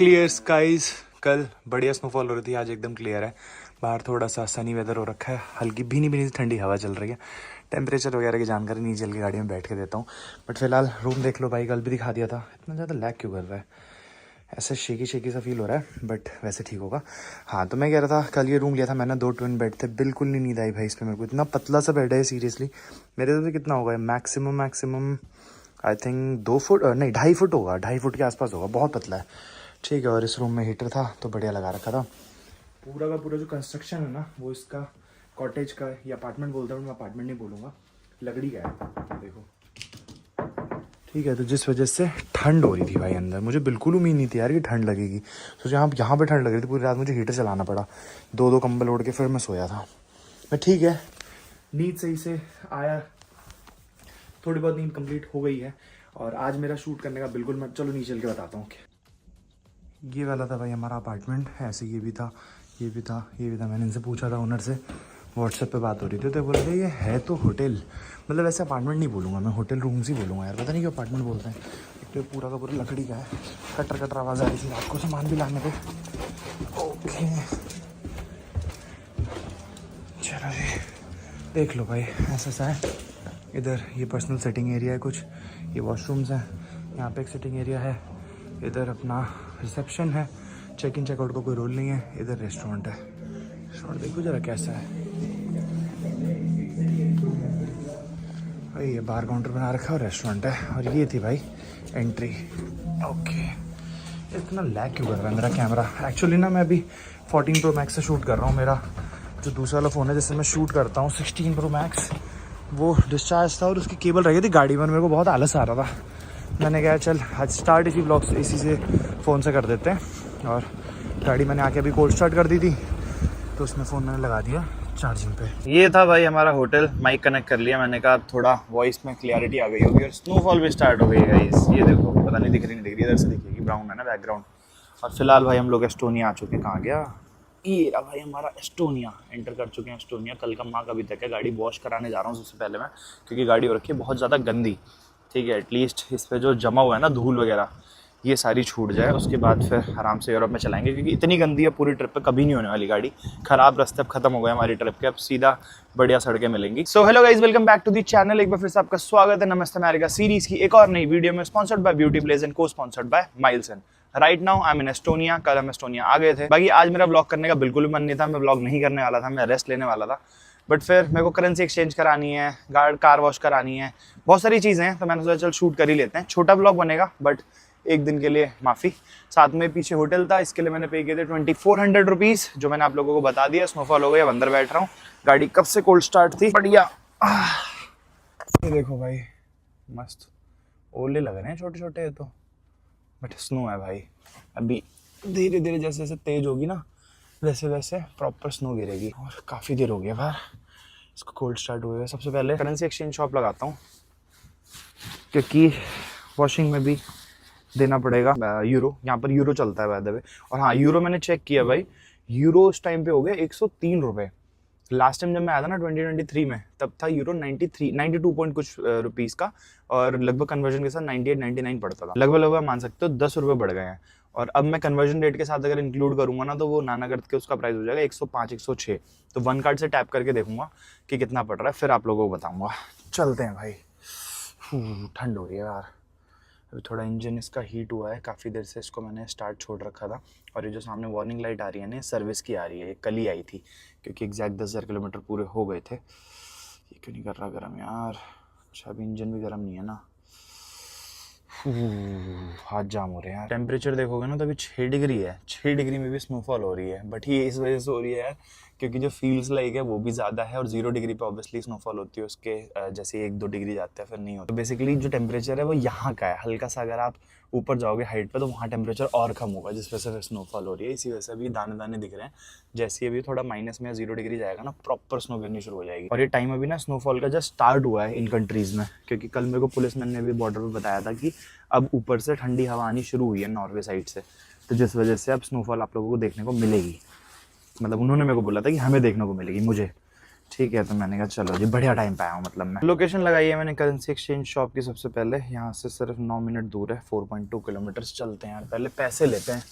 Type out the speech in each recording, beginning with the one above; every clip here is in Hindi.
Clear skies. कल बढ़िया स्नोफॉल हो रही थी, आज एकदम क्लियर है। बाहर थोड़ा सा सनी वेदर हो रखा है, हल्की भीनी भीनी ठंडी हवा चल रही है। टेम्परेचर वगैरह की जानकारी नहीं चल के गाड़ी में बैठ के देता हूँ। बट फिलहाल रूम देख लो भाई, कल भी दिखा दिया था। इतना ज़्यादा लैग क्यों कर रहा है, ऐसे शेकी शेकी सा फील हो रहा है, बट वैसे ठीक होगा। हाँ तो मैं कह रहा था, कल ये रूम लिया था मैंने, 2 ट्विन बेड थे, बिल्कुल नहीं नींद आई भाई इस पर मेरे को। इतना पतला सा बेड है सीरियसली। मेरे तो कितना होगा मैक्सिमम आई थिंक 2 फुट नहीं 2.5 फुट होगा, 2.5 फुट के आसपास होगा, बहुत पतला है। ठीक है, और इस रूम में हीटर था तो बढ़िया लगा रखा था। पूरा का पूरा जो कंस्ट्रक्शन है ना, वो इसका कॉटेज का या अपार्टमेंट बोलता हूँ मैं, अपार्टमेंट नहीं बोलूँगा, लकड़ी का है देखो। ठीक है, तो जिस वजह से ठंड हो रही थी भाई अंदर, मुझे बिल्कुल उम्मीद नहीं थी यार कि ठंड लगेगी। सोचा यहाँ पे ठंड लग रही थी, पूरी रात मुझे हीटर चलाना पड़ा, 2 कंबल ओढ़ के फिर मैं सोया था। मैं ठीक है, नींद सही से आया, थोड़ी बहुत नींद कंप्लीट हो गई है। और आज मेरा शूट करने का बिल्कुल, मैं चलो नीचे चल के बताता हूँ। ये वाला था भाई हमारा अपार्टमेंट, ऐसे ये भी था, ये भी था, ये भी था। मैंने इनसे पूछा था ओनर से, व्हाट्सएप पे बात हो रही थी, तो बोल रहे ये है तो होटल, मतलब ऐसे अपार्टमेंट नहीं बोलूँगा मैं, होटल रूम्स ही बोलूँगा यार, पता नहीं क्यों अपार्टमेंट बोलते हैं। तो पूरा का पूरा लकड़ी का है, कटर आवाज़ आ रही थी रात को सामान भी लाने पे। ओके चलो जी, देख लो भाई ऐसा सा है। इधर ये पर्सनल सिटिंग एरिया है कुछ, ये वॉशरूम्स हैं, यहाँ पे एक सिटिंग एरिया है, इधर अपना रिसेप्शन है, चेक इन चेकआउट का कोई रोल नहीं है। इधर रेस्टोरेंट है, रेस्टोरेंट देखो जरा कैसा है भाई, ये बार काउंटर बना रखा है और रेस्टोरेंट है। और ये थी भाई एंट्री। ओके, इतना लैग क्यों कर रहा है मेरा कैमरा। एक्चुअली ना मैं अभी 14 प्रो मैक्स से शूट कर रहा हूँ। मेरा जो दूसरा वाला फ़ोन है जिससे मैं शूट करता हूँ, 16 प्रो मैक्स, वो डिस्चार्ज था और उसकी केबल रह गई थी गाड़ी में। मेरे को बहुत आलस आ रहा था, मैंने कहा चल आज स्टार्ट इसी ब्लॉग इसी से फ़ोन से कर देते हैं। और गाड़ी मैंने आके अभी कोल्ड स्टार्ट कर दी थी, तो उसमें फ़ोन मैंने लगा दिया चार्जिंग पे। ये था भाई हमारा होटल, माइक कनेक्ट कर लिया मैंने, कहा थोड़ा वॉइस में क्लियरिटी आ गई होगी। और स्नोफॉल भी स्टार्ट हो गई है गाइस, ये देखो, पता नहीं दिख रही इधर से दिखेगी, ब्राउन है ना बैकग्राउंड। और फिलहाल भाई हम लोग एस्टोनिया आ चुके हैं। कहाँ गया ये रहा भाई हमारा एस्टोनिया, एंटर कर चुके हैं एस्टोनिया। कल का मार्क अभी तक है, गाड़ी वॉश कराने जा रहा हूँ सबसे पहले मैं, क्योंकि गाड़ी हो रखी है बहुत ज़्यादा गंदी। ठीक है, एटलीस्ट इस पर जो जमा हुआ है ना धूल वगैरह, ये सारी छूट जाए, उसके बाद फिर आराम से यूरोप में चलाएंगे। क्योंकि इतनी गंदी है पूरी ट्रिप पे कभी नहीं होने वाली गाड़ी, खराब रास्ते अब खत्म हो गए हमारी ट्रिप के, अब सीधा बढ़िया सड़कें मिलेंगी। So hello guys, welcome back to the channel. एक बार फिर से आपका स्वागत है नमस्ते अमेरिका सीरीज की एक और नई वीडियो में, sponsored by beauty blaze and को स्पॉन्सर्ड बाय माइल्सन। Right now I am in Estonia. कल हम एस्टोनिया आ गए थे। बाकी आज मेरा ब्लॉग करने का बिल्कुल भी मन नहीं था, मैं ब्लॉग नहीं करने वाला था, मैं रेस्ट लेने वाला था। बट फिर मेरे को करेंसी एक्सचेंज करानी है, कार वॉश करानी है, बहुत सारी चीज़ें हैं, तो मैंने सोचा चल शूट कर ही लेते हैं। छोटा ब्लॉग बनेगा बट एक दिन के लिए माफ़ी। साथ में पीछे होटल था, इसके लिए मैंने पे किए थे 2400 रुपीज़, जो मैंने आप लोगों को बता दिया। स्नोफॉल हो गई, अब अंदर बैठ रहा हूँ, गाड़ी कब से कोल्ड स्टार्ट थी, बढ़िया। ये देखो भाई मस्त ओले लग रहे हैं छोटे छोटे, तो बट स्नो है भाई। अभी धीरे धीरे जैसे जैसे तेज होगी ना, वैसे वैसे प्रॉपर स्नो गिरेगी। और काफ़ी देर हो गया बाहर, इसको कोल्ड स्टार्ट हुए। सबसे पहले करेंसी एक्सचेंज शॉप लगाता हूँ, क्योंकि वॉशिंग में भी देना पड़ेगा यूरो, यहाँ पर यूरो चलता है बाय द वे। और हाँ, यूरो मैंने चेक किया भाई, यूरो उस टाइम पे हो गया 103 रुपये। लास्ट टाइम जब मैं आया था ना 2023 में, तब था यूरो 92 पॉइंट कुछ रुपीज़ का, और लगभग कन्वर्जन के साथ 98-99 पड़ता था। लगभग मान सकते हो 10 रुपये बढ़ गए हैं। और अब मैं कन्वर्जन रेट के साथ अगर इंक्लूड करूंगा ना, तो वो नाना करके उसका प्राइस हो जाएगा 105-106। तो वन कार्ड से टैप करके देखूंगा कि कितना पड़ रहा है, फिर आप लोगों को बताऊंगा। चलते हैं भाई, ठंड हो रही है यार। अभी थोड़ा इंजन इसका हीट हुआ है, काफ़ी देर से इसको मैंने स्टार्ट छोड़ रखा था। और ये जो सामने वार्निंग लाइट आ रही है ना, सर्विस की आ रही है, ये कल ही आई थी, क्योंकि एग्जैक्ट 10,000 किलोमीटर पूरे हो गए थे। ये क्यों नहीं कर रहा गर्म यार। अच्छा, अभी इंजन भी गर्म नहीं है ना, हाथ जाम हो रहे हैं यार। टेम्परेचर देखोगे ना तो अभी 6 डिग्री है, 6 डिग्री में भी स्नोफॉल हो रही है। बट ये इस वजह से हो रही है यार, क्योंकि जो फील्ड्स लाइक है वो भी ज़्यादा है, और 0 डिग्री पे ऑब्वियसली स्नोफॉल होती है, उसके जैसे 1-2 डिग्री जाते हैं फिर नहीं होता। तो बेसिकली जो टेम्परेचर है वो यहाँ का है, हल्का सा अगर आप ऊपर जाओगे हाइट पे तो वहाँ टेम्परेचर और कम होगा, जिस वजह से स्नोफॉल हो रही है। इसी वजह से अभी दाने दाने दिख रहे हैं। जैसे अभी थोड़ा माइनस में 0 डिग्री जाएगा ना, प्रॉपर स्नो गिरनी शुरू हो जाएगी। और ये टाइम अभी ना स्नोफॉल का जस्ट स्टार्ट हुआ है इन कंट्रीज़ में, क्योंकि कल मेरे को पुलिसमैन ने भी बॉर्डर पर बताया था कि अब ऊपर से ठंडी हवा आनी शुरू हुई है नॉर्वे साइड से, तो जिस वजह से अब स्नोफॉल आप लोगों को देखने को मिलेगी। मतलब उन्होंने मेरे को बोला था कि हमें देखने को मिलेगी, मुझे, ठीक है, तो मैंने कहा चलो जी बढ़िया टाइम पे आया हूँ। मतलब मैं लोकेशन लगाई है मैंने करेंसी एक्सचेंज शॉप की। सबसे पहले यहाँ से सिर्फ 9 मिनट दूर है, 4.2 किलोमीटर चलते हैं यार। पहले पैसे लेते हैं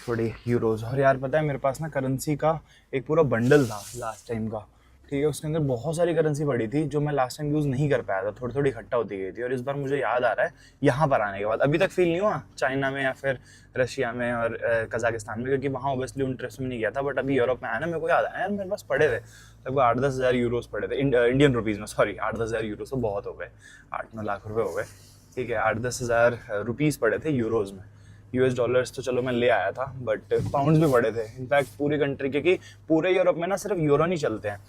थोड़ी यूरोज। और यार पता है मेरे पास ना करेंसी का एक पूरा बंडल था लास्ट टाइम का, ठीक है। उसके अंदर बहुत सारी करेंसी पड़ी थी जो मैं लास्ट टाइम यूज़ नहीं कर पाया था, थोड़ी थोड़ी इकट्ठा होती गई थी। और इस बार मुझे याद आ रहा है यहाँ पर आने के बाद, अभी तक फील नहीं हुआ चाइना में या फिर रशिया में और कजाकिस्तान में, क्योंकि वहाँ ऑब्वियसली उन ट्रिप्स में नहीं गया था। बट अभी यूरोप में आया ना, मेरे को याद आया यार मेरे पास पड़े थे लगभग 8-10 हज़ार यूरोज पड़े थे, इंडियन रुपीज़ में। सॉरी, 8-10 हज़ार यूरोज तो बहुत हो गए, 8-9 लाख रुपये हो गए, ठीक है। 8-10 हज़ार रुपीज़ पड़े थे यूरोज में। US डॉलर्स तो चलो मैं ले आया था, बट पाउंड्स भी पड़े थे इनफैक्ट पूरी कंट्री, क्योंकि पूरे यूरोप में ना सिर्फ यूरो नहीं चलते हैं।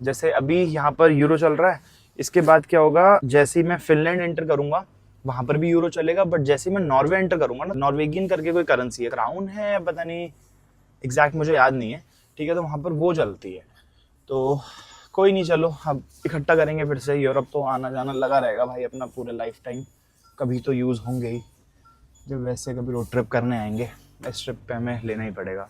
जैसे अभी यहाँ पर यूरो चल रहा है, इसके बाद क्या होगा, जैसे ही मैं फिनलैंड एंटर करूंगा वहां पर भी यूरो चलेगा। बट जैसे ही मैं नॉर्वे एंटर करूंगा ना, नॉर्वेगियन करके कोई करेंसी है, क्राउन है पता नहीं एग्जैक्ट, मुझे याद नहीं है, ठीक है। तो वहां पर वो चलती है। तो कोई नहीं, चलो अब इकट्ठा करेंगे फिर से। यूरोप तो आना जाना लगा रहेगा भाई अपना पूरे लाइफ टाइम, कभी तो यूज़ होंगे ही। जब वैसे कभी रोड ट्रिप करने आएंगे, इस ट्रिप पे हमें लेना ही पड़ेगा।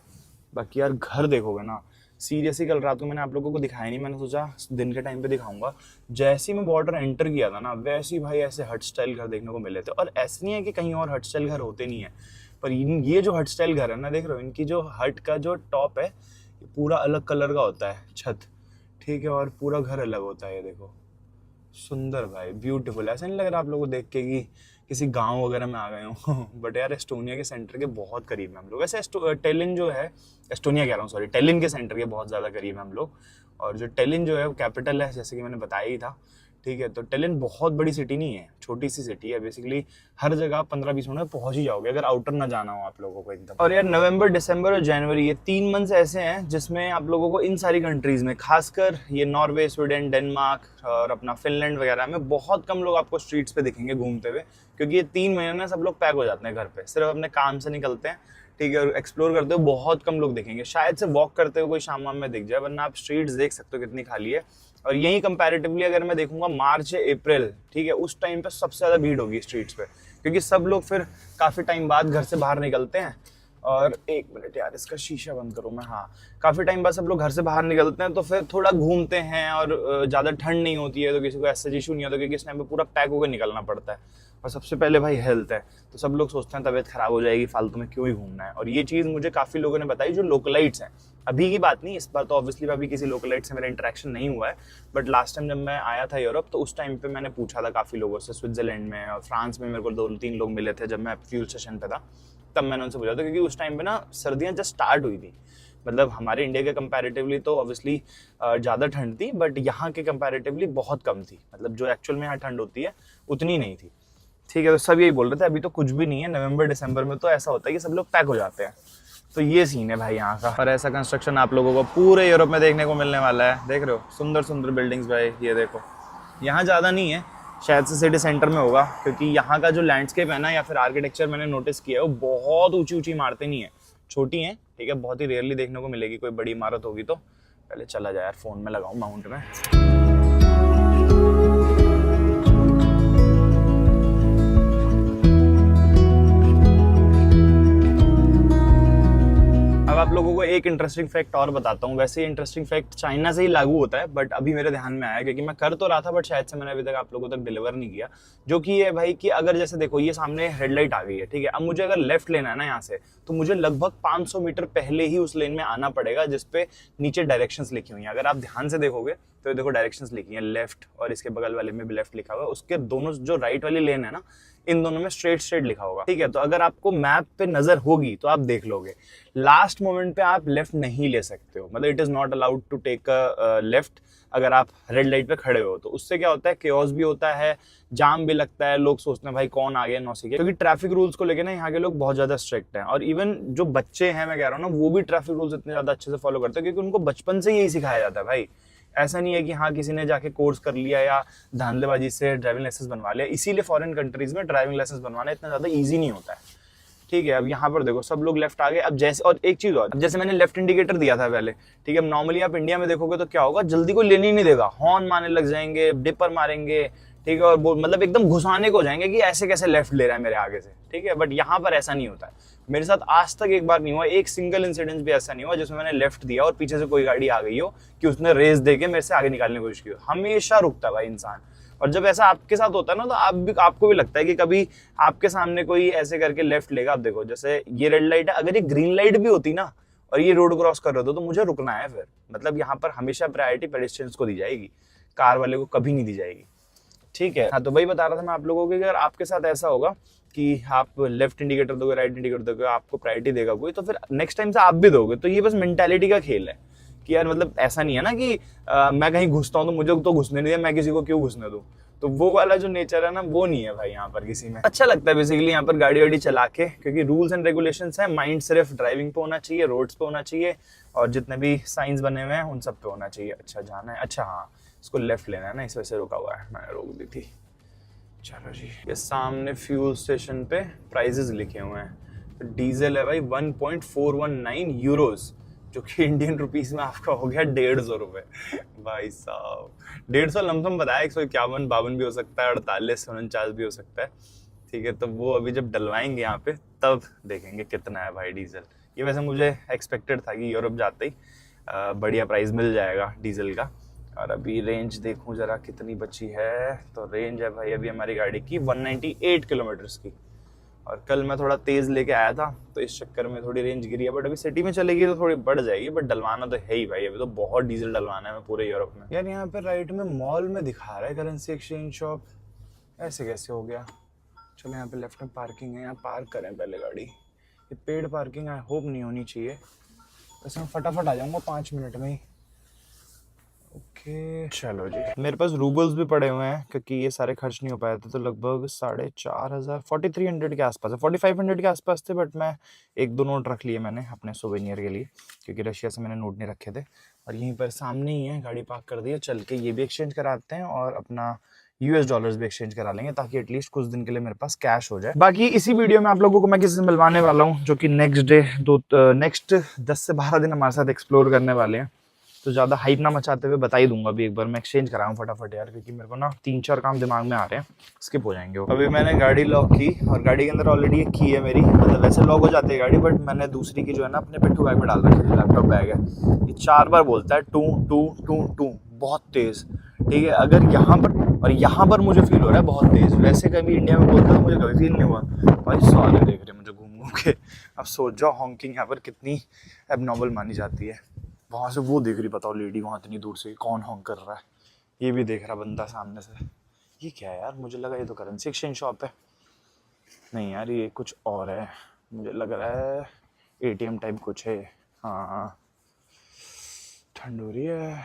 बाकी यार घर देखोगे ना, सीरियसली कल रात को मैंने आप लोगों को दिखाया नहीं, मैंने सोचा दिन के टाइम पे दिखाऊंगा। जैसे ही मैं बॉर्डर एंटर किया था ना, वैसे ही भाई ऐसे हट स्टाइल घर देखने को मिले थे। और ऐसे नहीं है कि कहीं और हट स्टाइल घर होते नहीं है, पर ये जो हट स्टाइल घर है ना, देख रहे हो इनकी जो हट का जो टॉप है पूरा अलग कलर का होता है, छत, ठीक है। और पूरा घर अलग होता है, ये देखो सुंदर भाई, ब्यूटीफुल। ऐसा नहीं लग रहा आप लोगों को देख के कि किसी गांव वगैरह में आ गए हो। बट यार एस्टोनिया के सेंटर के बहुत करीब हैं हम लोग। वैसे टेलिन जो है, एस्टोनिया कह रहा हूँ सॉरी, टेलिन के सेंटर के बहुत ज़्यादा करीब हैं हम लोग। और जो टेलिन जो है वो कैपिटल है, जैसे कि मैंने बताया ही था, ठीक है। तो टेलिन बहुत बड़ी सिटी नहीं है, छोटी सी सिटी है। बेसिकली हर जगह 15-20 मिनट में पहुंच ही जाओगे अगर आउटर ना जाना हो आप लोगों को एकदम। और यार नवंबर, दिसंबर और जनवरी, ये 3 मंथ्स ऐसे हैं जिसमें आप लोगों को इन सारी कंट्रीज में, खासकर ये नॉर्वे, स्वीडन, डेनमार्क और अपना फिनलैंड वगैरह में बहुत कम लोग आपको स्ट्रीट्स पे दिखेंगे घूमते हुए, क्योंकि ये 3 महीने में सब लोग पैक हो जाते हैं घर पे, सिर्फ अपने काम से निकलते हैं, ठीक है। और एक्सप्लोर करते हुए बहुत कम लोग दिखेंगे, शायद से वॉक करते हुए कोई शाम में दिख जाए, वरना आप स्ट्रीट्स देख सकते हो कितनी खाली है। और यही कंपैरेटिवली अगर मैं देखूंगा मार्च या अप्रैल, ठीक है, उस टाइम पे सबसे ज़्यादा भीड़ होगी स्ट्रीट्स पे, क्योंकि सब लोग फिर काफ़ी टाइम बाद घर से बाहर निकलते हैं। और 1 मिनट यार, इसका शीशा बंद करूँ मैं, हाँ। काफ़ी टाइम बाद सब लोग घर से बाहर निकलते हैं, तो फिर थोड़ा घूमते हैं और ज़्यादा ठंड नहीं होती है, तो किसी को ऐसा इशू नहीं होता, क्योंकि इस टाइम पे पूरा पैक होकर निकलना पड़ता है। और सबसे पहले भाई हेल्थ है, तो सब लोग सोचते हैं तबीयत खराब हो जाएगी, फालतू में क्यों ही घूमना है। और ये चीज़ मुझे काफ़ी लोगों ने बताई जो लोकलाइट्स हैं। अभी की बात नहीं, इस बार तो ऑब्वियसली अभी किसी लोकलाइट से मेरा इंटरेक्शन नहीं हुआ है, बट लास्ट टाइम जब मैं आया था यूरोप, तो उस टाइम पे मैंने पूछा था काफ़ी लोगों से, स्विट्जरलैंड में और फ्रांस में मेरे को 2-3 लोग मिले थे जब मैं फ्यूल स्टेशन पे था, तब मैंने उनसे पूछा था। क्योंकि उस टाइम पे ना सर्दियाँ जस्ट स्टार्ट हुई थी, मतलब हमारे इंडिया के कंपैरेटिवली तो ऑब्वियसली ज़्यादा ठंड थी, बट यहाँ के कंपैरेटिवली बहुत कम थी, मतलब जो एक्चुअल में यहाँ ठंड होती है उतनी नहीं थी, ठीक है। तो सब यही बोल रहे थे अभी तो कुछ भी नहीं है, नवंबर दिसंबर में तो ऐसा होता है कि सब लोग पैक हो जाते हैं। तो ये सीन है भाई यहाँ का। और ऐसा कंस्ट्रक्शन आप लोगों को पूरे यूरोप में देखने को मिलने वाला है। देख रहे हो सुंदर सुंदर बिल्डिंग्स भाई, ये देखो। यहाँ ज़्यादा नहीं है, शायद से सिटी सेंटर में होगा, क्योंकि यहाँ का जो लैंडस्केप है ना, या फिर आर्किटेक्चर मैंने नोटिस किया है, वो बहुत ऊंची ऊंची इमारतें नहीं है, छोटी हैं, ठीक है। बहुत ही रेयरली देखने को मिलेगी कोई बड़ी इमारत होगी। तो पहले चला जाए यार, फ़ोन में लगाऊँ माउंट में। अब आप लोगों को एक इंटरेस्टिंग फैक्ट और बताता हूँ। वैसे इंटरेस्टिंग फैक्ट चाइना से ही लागू होता है, बट अभी मेरे ध्यान में आया, क्योंकि मैं कर तो रहा था बट शायद से मैंने अभी तक आप लोगों तक डिलीवर नहीं किया। जो कि ये भाई कि अगर जैसे देखो ये सामने हेडलाइट आ गई है, ठीक है। अब मुझे अगर लेफ्ट लेना है ना यहाँ से, तो मुझे लगभग 500 मीटर पहले ही उस लेन में आना पड़ेगा, जिसपे नीचे डायरेक्शंस लिखी हुई हैं। अगर आप ध्यान से देखोगे तो ये देखो डायरेक्शंस लिखी हैं लेफ्ट, और इसके बगल वाले में भी लेफ्ट लिखा हुआ है। उसके दोनों जो राइट वाली लेन है ना, इन दोनों में स्ट्रेट लिखा होगा, ठीक है। तो अगर आपको मैप पे नजर होगी तो आप देख लोगे, लास्ट मोमेंट पे आप लेफ्ट नहीं ले सकते हो, मतलब it is not allowed to take a left अगर आप रेड लाइट पे खड़े हो। तो उससे क्या होता है, केओस भी होता है, जाम भी लगता है, लोग सोचते हैं भाई कौन आ गया नौसिखिया, क्योंकि ट्रैफिक रूल्स को लेकर ना यहाँ के लोग बहुत ज्यादा स्ट्रिक्ट हैं। और इवन जो बच्चे हैं, मैं कह रहा हूँ ना, वो भी ट्रैफिक रूल्स इतने ज्यादा अच्छे से फॉलो करते हैं, क्योंकि उनको बचपन से यही सिखाया जाता है भाई। ऐसा नहीं है कि हाँ किसी ने जाके कोर्स कर लिया या धांधलेबाजी से ड्राइविंग लाइसेंस बनवा लिया। इसीलिए फॉरेन कंट्रीज में ड्राइविंग लाइसेंस बनवाना इतना ज्यादा इजी नहीं होता है, ठीक है। अब यहाँ पर देखो सब लोग लेफ्ट आ गए। अब जैसे, और एक चीज और, अब जैसे मैंने लेफ्ट इंडिकेटर दिया था पहले, ठीक है। अब नॉर्मली आप इंडिया में देखोगे तो क्या होगा, जल्दी कोई लेने ही नहीं देगा, हॉर्न मारने लग जाएंगे, डिपर मारेंगे, ठीक है, और वो मतलब एकदम घुसाने को हो जाएंगे कि ऐसे कैसे लेफ्ट ले रहा है मेरे आगे से, ठीक है। बट यहाँ पर ऐसा नहीं होता है। मेरे साथ आज तक एक बार नहीं हुआ, एक सिंगल इंसिडेंस भी ऐसा नहीं हुआ जिसमें मैंने लेफ्ट दिया और पीछे से कोई गाड़ी आ गई हो कि उसने रेस देके मेरे से आगे निकालने की कोशिश की हो। हमेशा रुकता है भाई इंसान। और जब ऐसा आपके साथ होता है ना, तो आपको भी लगता है कि कभी आपके सामने कोई ऐसे करके लेफ्ट लेगा। आप देखो, जैसे ये रेड लाइट है, अगर ये ग्रीन लाइट भी होती ना और ये रोड क्रॉस कर रहे हो तो मुझे रुकना है फिर। मतलब यहाँ पर हमेशा प्रायोरिटी पेडेस्ट्रियंस को दी जाएगी, कार वाले को कभी नहीं दी जाएगी, ठीक है। हाँ, तो वही बता रहा था मैं आप लोगों को कि अगर आपके साथ ऐसा होगा कि आप लेफ्ट इंडिकेटर दोगे, राइट इंडिकेटर दोगे, आपको प्रायोरिटी देगा कोई, तो फिर नेक्स्ट टाइम से आप भी दोगे। तो ये बस मेंटालिटी का खेल है कि यार मतलब ऐसा नहीं है ना कि मैं कहीं घुसता हूँ तो मुझे तो घुसने नहीं दिया, मैं किसी को क्यों घुसने दूँ। तो वो वाला जो नेचर है ना, वो नहीं है भाई यहाँ पर किसी में। अच्छा लगता है बेसिकली यहाँ पर गाड़ी वाड़ी चला के, क्योंकि रूल्स एंड रेगुलेशंस है। माइंड सिर्फ ड्राइविंग पे होना चाहिए, रोड्स पे होना चाहिए, और जितने भी साइंस बने हुए हैं उन सब पे होना चाहिए। अच्छा जाना है, अच्छा हाँ इसको लेफ्ट लेना है ना, इस वजह से रुका हुआ है, मैंने रोक दी थी। चलो जी, ये सामने फ्यूल स्टेशन पे प्राइजेस लिखे हुए हैं। तो डीजल है भाई 1.419 यूरोज, जो कि इंडियन रुपीस में आपका हो गया 150 रुपये। भाई साहब 150 लमसम बताया, 151 52 भी हो सकता है, 48 49 भी हो सकता है, ठीक है। तो वो अभी जब डलवाएंगे यहाँ पे तब देखेंगे कितना है भाई डीजल। ये वैसे मुझे एक्सपेक्टेड था कि यूरोप जाते ही बढ़िया प्राइस मिल जाएगा डीजल का। और अभी रेंज देखूं जरा कितनी बची है, तो रेंज है भाई अभी हमारी गाड़ी की 198 किलोमीटर्स की। और कल मैं थोड़ा तेज लेके आया था तो इस चक्कर में थोड़ी रेंज गिरी है, बट अभी सिटी में चलेगी तो थोड़ी बढ़ जाएगी। बट डलवाना तो है ही भाई, अभी तो बहुत डीजल डलवाना है पूरे यूरोप में। यार यहाँ पे राइट में मॉल में दिखा रहा है करेंसी एक्सचेंज शॉप, ऐसे कैसे हो गया। चलो यहाँ पे लेफ्ट में पार्किंग है, यहाँ पार्क करें पहले गाड़ी। ये पेड पार्किंग आई होप नहीं होनी चाहिए, वैसे मैं फटाफट आ जाऊंगा 5 मिनट में ही। ओके चलो जी, मेरे पास रूबल्स भी पड़े हुए हैं क्योंकि ये सारे खर्च नहीं हो पाए थे, तो लगभग 4,500 4300 के आसपास है, 4500 के आसपास थे। बट मैं 1-2 नोट रख लिए मैंने अपने सोवेनियर के लिए, क्योंकि रशिया से मैंने नोट नहीं रखे थे। और यहीं पर सामने ही है, गाड़ी पार्क कर दी है, चल के ये भी एक्सचेंज कराते हैं और अपना यूएस डॉलर्स भी एक्सचेंज करा लेंगे, ताकि एटलीस्ट कुछ दिन के लिए मेरे पास कैश हो जाए। बाकी इसी वीडियो में आप लोगों को मैं किसी से मिलवाने वाला हूँ जो कि नेक्स्ट 10 से 12 दिन हमारे साथ एक्सप्लोर करने वाले हैं। तो ज़्यादा हाइप ना मचाते हुए बता ही दूंगा अभी एक बार, मैं एक्सचेंज कराऊँ फटाफट यार, क्योंकि मेरे को ना 3-4 काम दिमाग में आ रहे हैं, स्किप हो जाएंगे वो। अभी मैंने गाड़ी लॉक की और गाड़ी के अंदर ऑलरेडी एक की है मेरी, मतलब वैसे लॉक हो जाती है गाड़ी, बट मैंने दूसरी की जो है ना अपने पिट्ठू बैग में डाल रखी है, लैपटॉप बैग है। ये 4 बार बोलता है टू टू टू टू, बहुत तेज़, ठीक है। अगर यहाँ पर मुझे फील हो रहा है बहुत तेज़, वैसे कभी इंडिया में बोलता तो मुझे कभी फील नहीं हुआ। भाई सारे देख रहे मुझे घूम घूम के। अब सोच जाओ हॉन्किंग यहाँ पर कितनी एबनॉर्मल मानी जाती है। वहाँ से वो देख रही, बताओ लेडी वहाँ इतनी दूर से कौन हॉन्क कर रहा है, ये भी देख रहा बंदा सामने से। ये क्या है यार, मुझे लगा ये तो करेंसी एक्सचेंज शॉप है, नहीं यार ये कुछ और है, मुझे लग रहा है एटीएम टाइप कुछ है। हाँ ठंड हो रही है।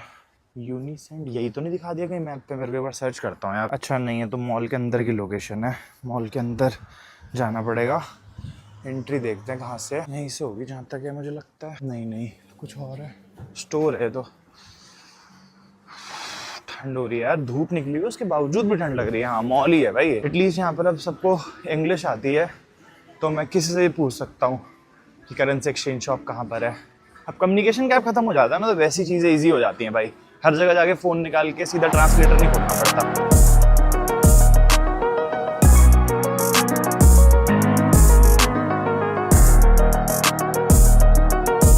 यूनिसेंट यही तो नहीं दिखा दिया कहीं मैप पे, मेरे को एक बार सर्च करता हूँ यार। अच्छा नहीं है, तो मॉल के अंदर की लोकेशन है, मॉल के अंदर जाना पड़ेगा। एंट्री देखते हैं कहाँ से, यहीं से होगी जहाँ तक है मुझे लगता है। नहीं कुछ और है, स्टोर है। तो ठंड हो रही है यार, धूप निकली हुई है उसके बावजूद भी ठंड लग रही है। हाँ मॉल ही है भाई, एटलीस्ट यहाँ पर अब सबको इंग्लिश आती है, तो मैं किसी से भी पूछ सकता हूँ कि करेंसी एक्सचेंज शॉप कहाँ पर है। अब कम्युनिकेशन गैप खत्म हो जाता है ना, तो वैसी चीज़ें ईजी हो जाती हैं भाई। हर जगह जाके फ़ोन निकाल के सीधा ट्रांसलेटर नहीं खोलना पड़ता।